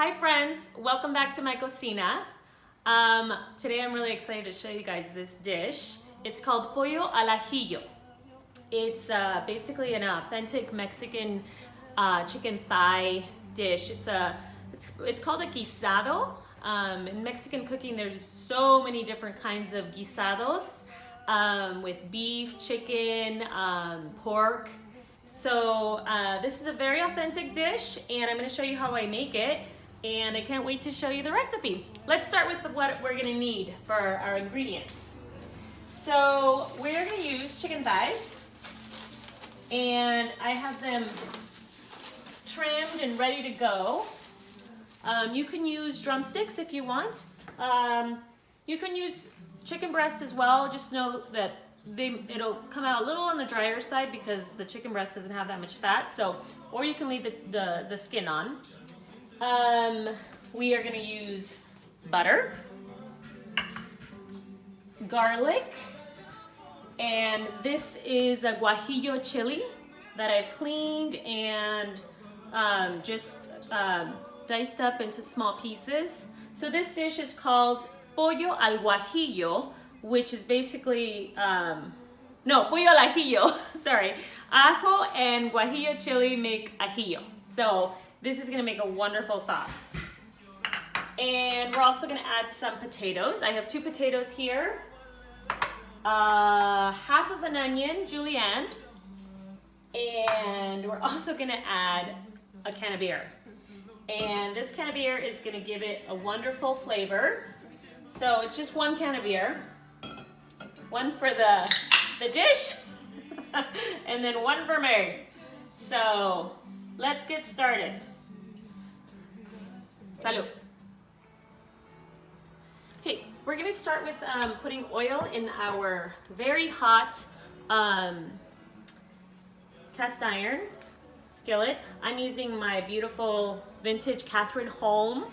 Hi friends, welcome back to my cocina. Today I'm really excited to show you guys this dish. It's called Pollo al Ajillo. It's basically an authentic Mexican chicken thigh dish. It's called a guisado. In Mexican cooking, there's so many different kinds of guisados with beef, chicken, pork. So this is a very authentic dish, and I'm going to show you how I make it, and I can't wait to show you the recipe. Let's start with what we're going to need for our ingredients. So we're going to use chicken thighs, and I have them trimmed and ready to go. You can use drumsticks if you want. You can use chicken breasts as well. Just know that it'll come out a little on the drier side because the chicken breast doesn't have that much fat. So, or you can leave the skin on. We are going to use butter, garlic, and this is a Guajillo chili that I've cleaned and just diced up into small pieces. So this dish is called Pollo al Guajillo, which is basically, Pollo al Ajillo, sorry. Ajo and Guajillo chili make Ajillo. So this is gonna make a wonderful sauce. And we're also gonna add some potatoes. I have 2 potatoes here, half of an onion, julienned, and we're also gonna add a can of beer. And this can of beer is gonna give it a wonderful flavor. So it's just 1 can of beer, 1 for the dish, and then 1 for me. So let's get started. Salud. Okay, we're gonna start with putting oil in our very hot cast iron skillet. I'm using my beautiful vintage Catherine Holm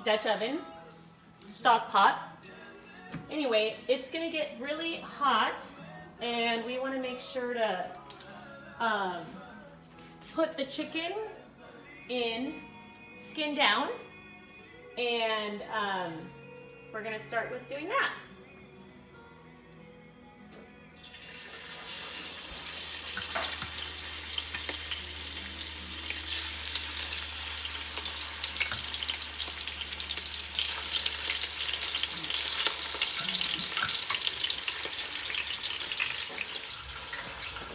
Dutch oven stock pot. Anyway, it's gonna get really hot, and we want to make sure to put the chicken in, skin down, and we're gonna start with doing that.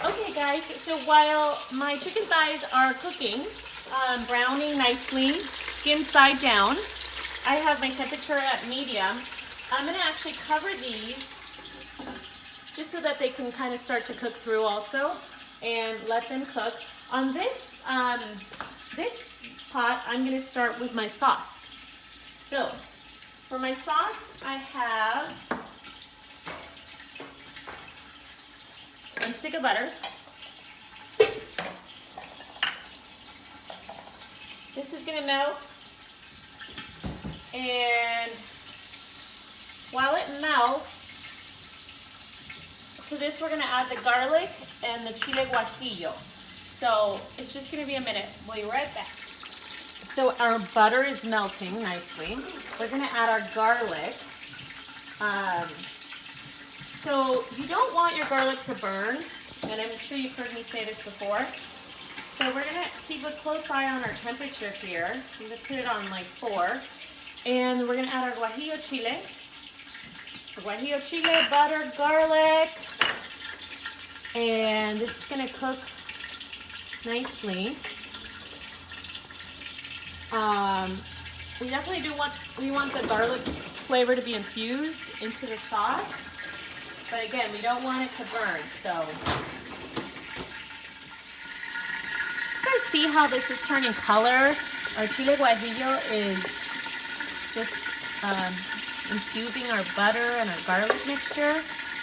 Okay guys, so while my chicken thighs are cooking, browning nicely, skin side down, I have my temperature at medium. I'm going to actually cover these just so that they can kind of start to cook through also, and let them cook. On this, this pot, I'm going to start with my sauce. So for my sauce, I have 1 stick of butter. This is going to melt, and while it melts, to this we're going to add the garlic and the chile guajillo. So it's just going to be a minute. We'll be right back. So our butter is melting nicely. We're going to add our garlic. So you don't want your garlic to burn, and I'm sure you've heard me say this before. So we're going to keep a close eye on our temperature here. I'm going to put it on like 4. And we're going to add our Guajillo chile. So Guajillo chile, butter, garlic. And this is going to cook nicely. We definitely we want the garlic flavor to be infused into the sauce. But again, we don't want it to burn, so. You guys see how this is turning color? Our chile guajillo is just infusing our butter and our garlic mixture.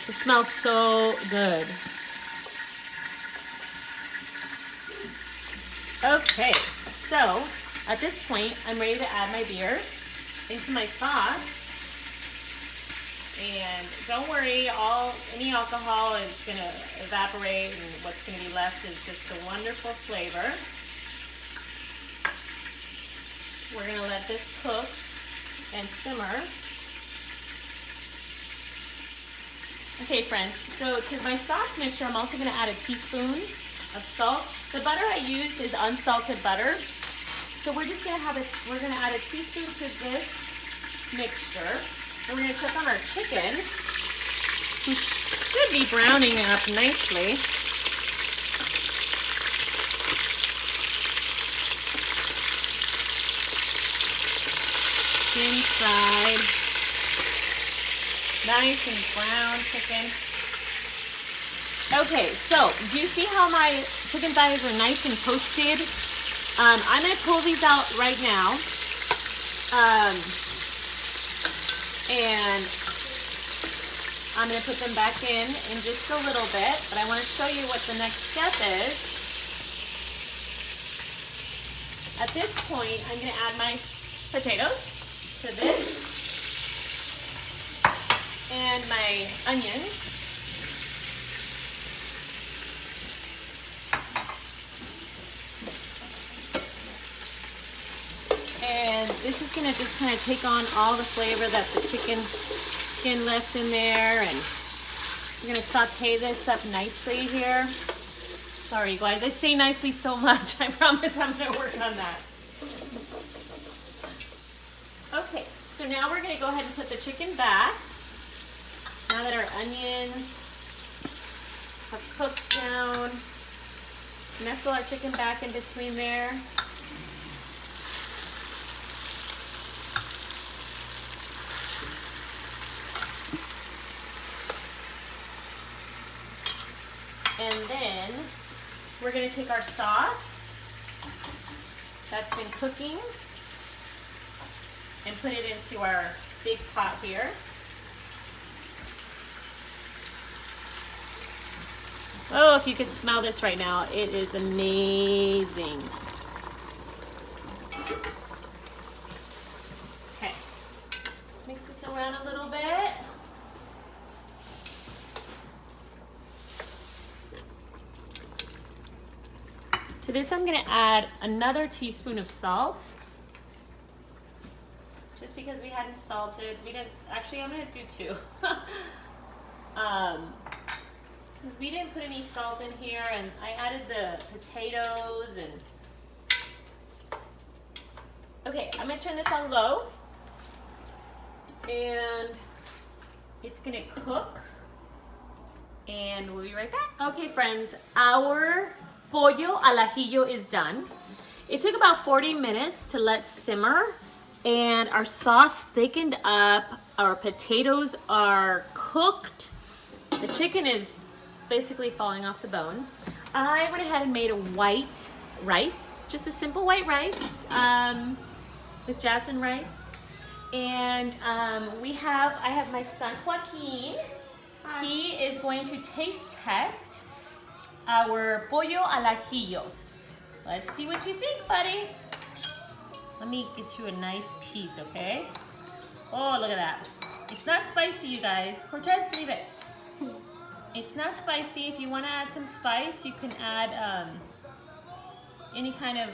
It smells so good. Okay, so at this point, I'm ready to add my beer into my sauce. And don't worry, any alcohol is going to evaporate, and what's going to be left is just a wonderful flavor. We're gonna let this cook and simmer. Okay friends, so to my sauce mixture, I'm also gonna add a teaspoon of salt. The butter I used is unsalted butter. So we're just gonna we're gonna add a teaspoon to this mixture. And we're gonna check on our chicken, who should be browning up nicely. Inside, nice and brown chicken. Okay, so do you see how my chicken thighs are nice and toasted? I'm gonna pull these out right now. And I'm gonna put them back in just a little bit, but I wanna show you what the next step is. At this point, I'm gonna add my potatoes to this and my onions. And this is gonna just kind of take on all the flavor that the chicken skin left in there, and we're gonna saute this up nicely here. Sorry guys, I say nicely so much. I promise I'm gonna work on that. Okay, so now we're gonna go ahead and put the chicken back. Now that our onions have cooked down, nestle our chicken back in between there. And then we're gonna take our sauce that's been cooking and put it into our big pot here. Oh, if you could smell this right now, it is amazing. Okay, mix this around a little bit. To this, I'm gonna add another teaspoon of salt. Just because we hadn't salted, actually I'm gonna do 2. Because we didn't put any salt in here, and I added the potatoes and... Okay, I'm gonna turn this on low. And it's gonna cook. And we'll be right back. Okay friends, our pollo al ajillo is done. It took about 40 minutes to let simmer, and our sauce thickened up, our potatoes are cooked, the chicken is basically falling off the bone. I went ahead and made a white rice, just a simple white rice with jasmine rice. And I have my son Joaquin. Hi. He is going to taste test our pollo al ajillo. Let's see what you think, buddy. Let me get you a nice piece, okay? Oh, look at that. It's not spicy, you guys. Cortez, leave it. It's not spicy. If you want to add some spice, you can add any kind of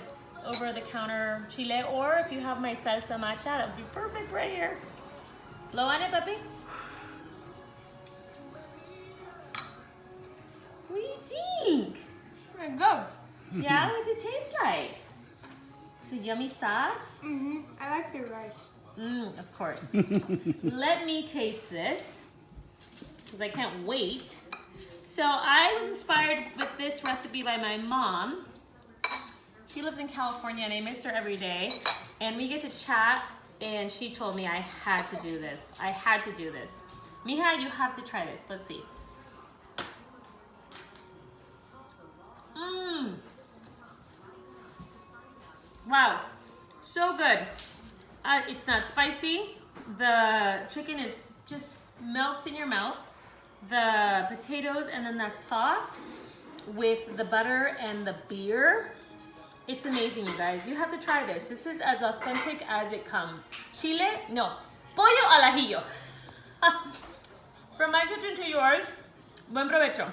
over-the-counter chile, or if you have my salsa macha, that would be perfect right here. Blow on it, puppy. What do you think? It's good. Yeah, what's it taste like? It's a yummy sauce? Mm-hmm. I like the rice. Of course. Let me taste this, because I can't wait. So I was inspired with this recipe by my mom. She lives in California and I miss her every day. And we get to chat, and she told me I had to do this. I had to do this. Mija, you have to try this. Let's see. Wow, so good. It's not spicy. The chicken is just melts in your mouth. The potatoes and then that sauce with the butter and the beer. It's amazing, you guys. You have to try this. This is as authentic as it comes. Chile? No. Pollo al ajillo. From my kitchen to yours, buen provecho.